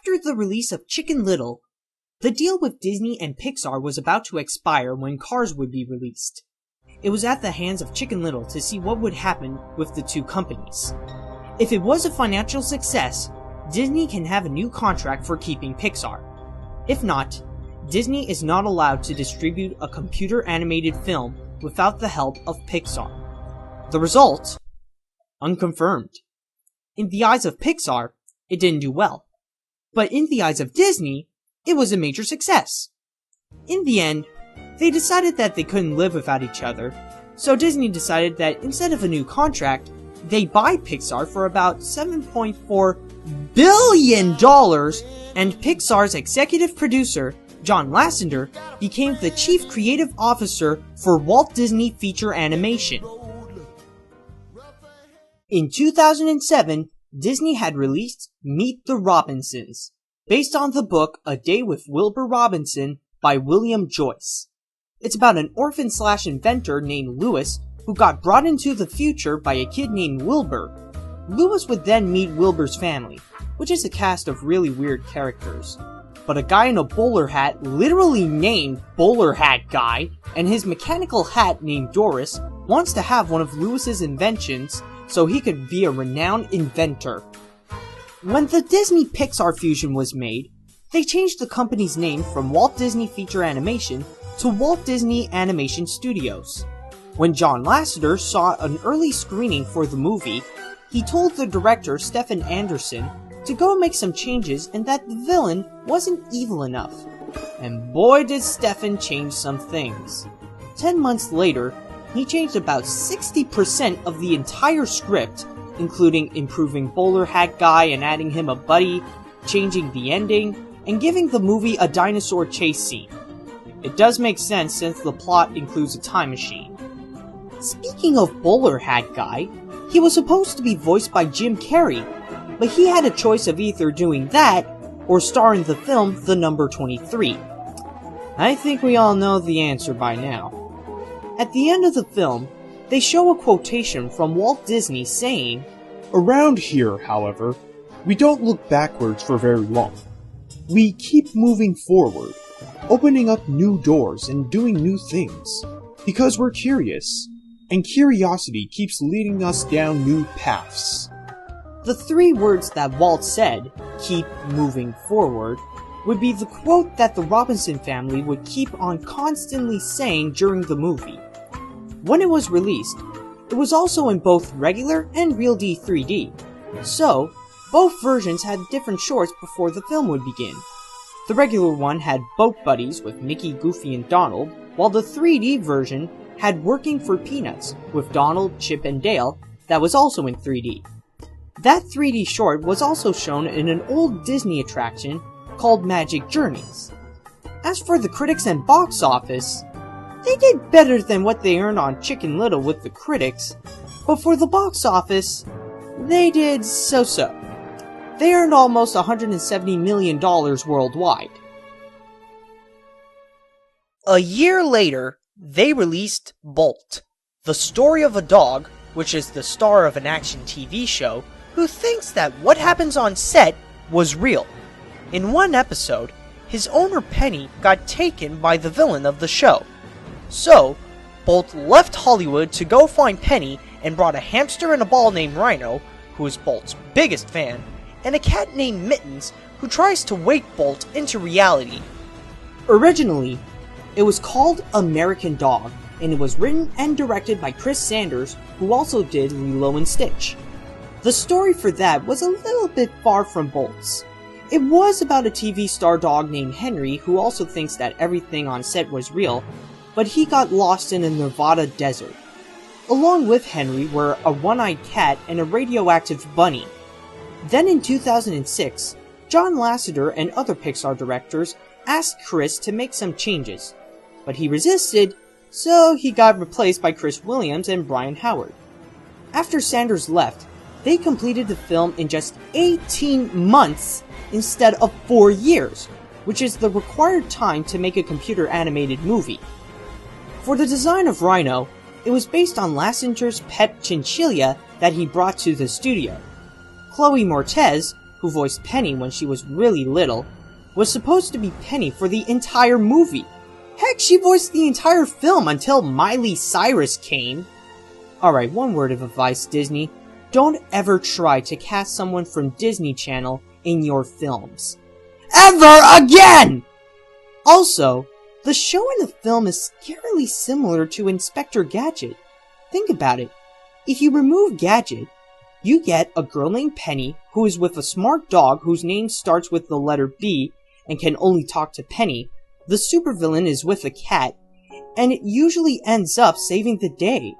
After the release of Chicken Little, the deal with Disney and Pixar was about to expire when Cars would be released. It was at the hands of Chicken Little to see what would happen with the two companies. If it was a financial success, Disney can have a new contract for keeping Pixar. If not, Disney is not allowed to distribute a computer-animated film without the help of Pixar. The result? Unconfirmed. In the eyes of Pixar, it didn't do well. But in the eyes of Disney, it was a major success. In the end, they decided that they couldn't live without each other, so Disney decided that instead of a new contract, they'd buy Pixar for about $7.4 billion, and Pixar's executive producer, John Lasseter, became the chief creative officer for Walt Disney Feature Animation. In 2007, Disney had released Meet the Robinsons, based on the book A Day with Wilbur Robinson by William Joyce. It's about an orphan/inventor named Lewis who got brought into the future by a kid named Wilbur. Lewis would then meet Wilbur's family, which is a cast of really weird characters. But a guy in a bowler hat, literally named Bowler Hat Guy, and his mechanical hat named Doris, wants to have one of Lewis's inventions so he could be a renowned inventor. When the Disney-Pixar fusion was made, they changed the company's name from Walt Disney Feature Animation to Walt Disney Animation Studios. When John Lasseter saw an early screening for the movie, he told the director Stephen Anderson to go make some changes and that the villain wasn't evil enough. And boy did Stephen change some things. 10 months later, he changed about 60% of the entire script, including improving Bowler Hat Guy and adding him a buddy, changing the ending, and giving the movie a dinosaur chase scene. It does make sense since the plot includes a time machine. Speaking of Bowler Hat Guy, he was supposed to be voiced by Jim Carrey, but he had a choice of either doing that or star in the film The Number 23. I think we all know the answer by now. At the end of the film, they show a quotation from Walt Disney saying, "Around here, however, we don't look backwards for very long. We keep moving forward, opening up new doors and doing new things, because we're curious, and curiosity keeps leading us down new paths." The three words that Walt said, "keep moving forward," would be the quote that the Robinson family would keep on constantly saying during the movie. When it was released, it was also in both regular and RealD 3D, so both versions had different shorts before the film would begin. The regular one had boat buddies with Mickey, Goofy, and Donald, while the 3D version had Working for Peanuts with Donald, Chip, and Dale that was also in 3D. That 3D short was also shown in an old Disney attraction called Magic Journeys. As for the critics and box office, they did better than what they earned on Chicken Little with the critics, but for the box office, they did so-so. They earned almost $170 million worldwide. A year later, they released Bolt, the story of a dog, which is the star of an action TV show, who thinks that what happens on set was real. In one episode, his owner Penny got taken by the villain of the show. So, Bolt left Hollywood to go find Penny and brought a hamster and a ball named Rhino, who is Bolt's biggest fan, and a cat named Mittens, who tries to wake Bolt into reality. Originally, it was called American Dog, and it was written and directed by Chris Sanders, who also did Lilo and Stitch. The story for that was a little bit far from Bolt's. It was about a TV star dog named Henry who also thinks that everything on set was real, but he got lost in a Nevada desert. Along with Henry were a one-eyed cat and a radioactive bunny. Then in 2006, John Lasseter and other Pixar directors asked Chris to make some changes, but he resisted, so he got replaced by Chris Williams and Brian Howard. After Sanders left, they completed the film in just 18 months instead of 4 years, which is the required time to make a computer-animated movie. For the design of Rhino, it was based on Lasseter's pet chinchilla that he brought to the studio. Chloe Moretz, who voiced Penny when she was really little, was supposed to be Penny for the entire movie. Heck, she voiced the entire film until Miley Cyrus came. Alright, one word of advice, Disney. Don't ever try to cast someone from Disney Channel in your films. Ever again! Also, the show in the film is scarily similar to Inspector Gadget. Think about it. If you remove Gadget, you get a girl named Penny who is with a smart dog whose name starts with the letter B and can only talk to Penny. The supervillain is with a cat, and it usually ends up saving the day.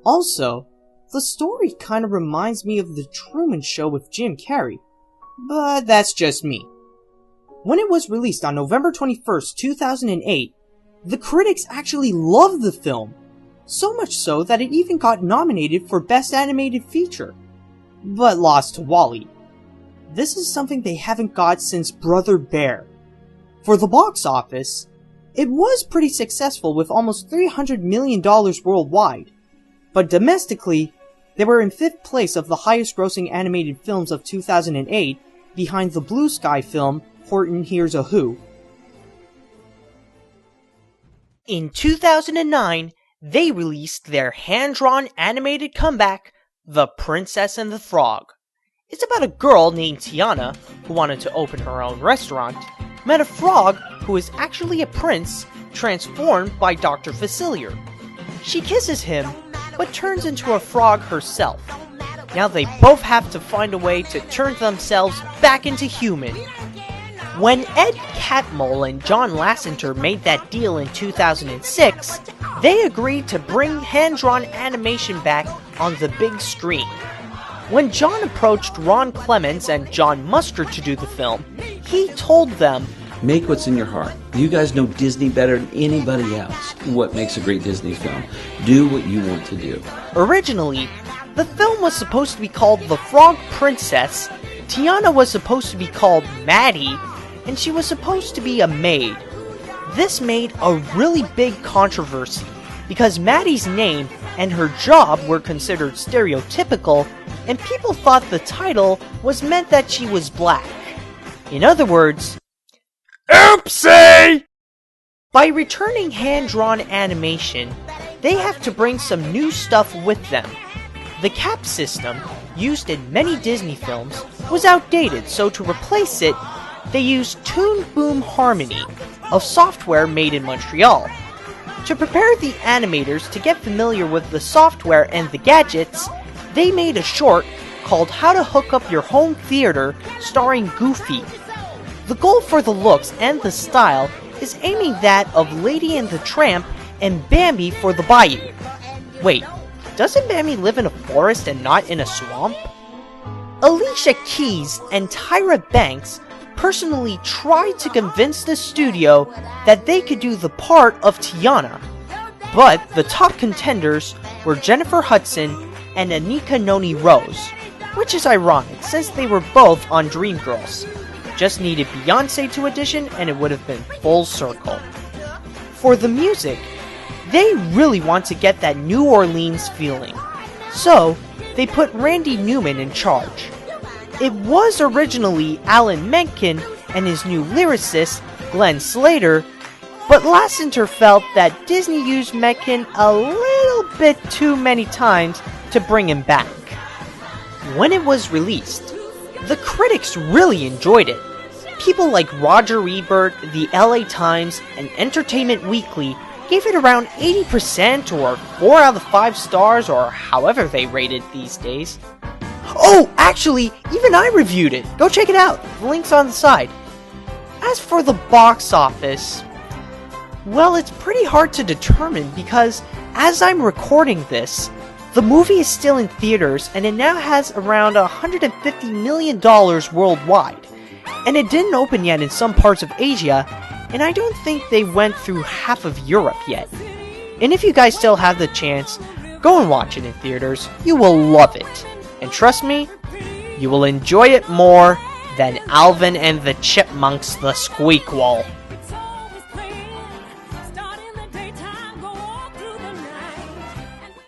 Also, the story kinda reminds me of The Truman Show with Jim Carrey, but that's just me. When it was released on November 21st, 2008, the critics actually loved the film, so much so that it even got nominated for Best Animated Feature, but lost to WALL-E. This is something they haven't got since Brother Bear. For the box office, it was pretty successful with almost $300 million worldwide, but domestically, they were in 5th place of the highest grossing animated films of 2008, behind the Blue Sky film Horton Hears a Who. In 2009, they released their hand-drawn animated comeback, The Princess and the Frog. It's about a girl named Tiana, who wanted to open her own restaurant, met a frog who is actually a prince, transformed by Dr. Facilier. She kisses him, but turns into a frog herself. Now they both have to find a way to turn themselves back into human. When Ed Catmull and John Lasseter made that deal in 2006, they agreed to bring hand-drawn animation back on the big screen. When John approached Ron Clements and John Mustard to do the film, he told them, "Make what's in your heart. You guys know Disney better than anybody else. What makes a great Disney film? Do what you want to do." Originally, the film was supposed to be called The Frog Princess, Tiana was supposed to be called Maddie, and she was supposed to be a maid. This made a really big controversy, because Maddie's name and her job were considered stereotypical, and people thought the title was meant that she was black. In other words, oopsie! By returning hand-drawn animation, they have to bring some new stuff with them. The cap system, used in many Disney films, was outdated, so to replace it, they used Toon Boom Harmony, a software made in Montreal. To prepare the animators to get familiar with the software and the gadgets, they made a short called How to Hook Up Your Home Theater starring Goofy. The goal for the looks and the style is aiming that of Lady and the Tramp and Bambi for the Bayou. Wait, doesn't Bambi live in a forest and not in a swamp? Alicia Keys and Tyra Banks personally tried to convince the studio that they could do the part of Tiana, but the top contenders were Jennifer Hudson and Anika Noni Rose, which is ironic since they were both on Dreamgirls. Just needed Beyonce to audition and it would have been full circle. For the music, they really want to get that New Orleans feeling, so they put Randy Newman in charge. It was originally Alan Menken and his new lyricist, Glenn Slater, but Lasseter felt that Disney used Menken a little bit too many times to bring him back. When it was released, the critics really enjoyed it. People like Roger Ebert, the LA Times, and Entertainment Weekly gave it around 80% or 4 out of 5 stars or however they rated these days. Oh, actually, even I reviewed it. Go check it out. The link's on the side. As for the box office, well, it's pretty hard to determine because as I'm recording this, the movie is still in theaters and it now has around $150 million worldwide. And it didn't open yet in some parts of Asia, and I don't think they went through half of Europe yet. And if you guys still have the chance, go and watch it in theaters. You will love it. And trust me, you will enjoy it more than Alvin and the Chipmunks the Squeak Wall.